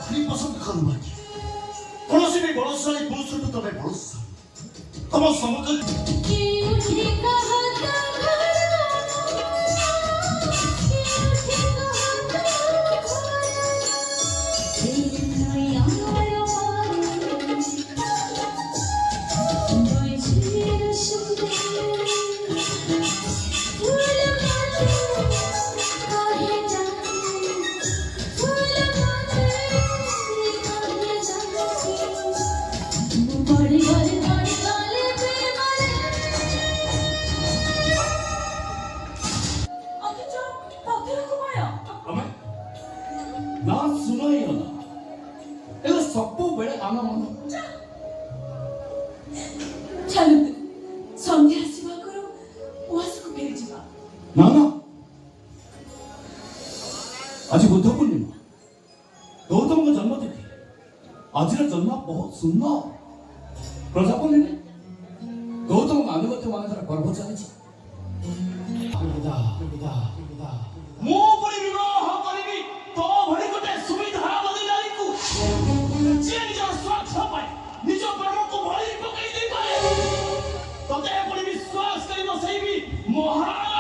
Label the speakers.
Speaker 1: भारी पसंद करूँ बाकी कौन सी भी बलशाली पुरुष तो तबे बलशाली तब समकल ना सुनाई हो ना ये सब बड़े आना मानो
Speaker 2: चलो संध्या सेवा करो वास को फेर जीवा
Speaker 1: ना ना आज बुद्ध पूर्णिमा गौतम का जन्मतिथि आज जन्म बहुत सुंदर प्रजापति ने गौतम का अनुगत्य माने तरह पर्व चली मो परि विवाह करिबी तो भरी गोटे सुविधा बदि नारी को जे निज स्वार्थ पाए निज कर्म को बळी पकई दे पाए तते परि विश्वास करी बसैबी महाराज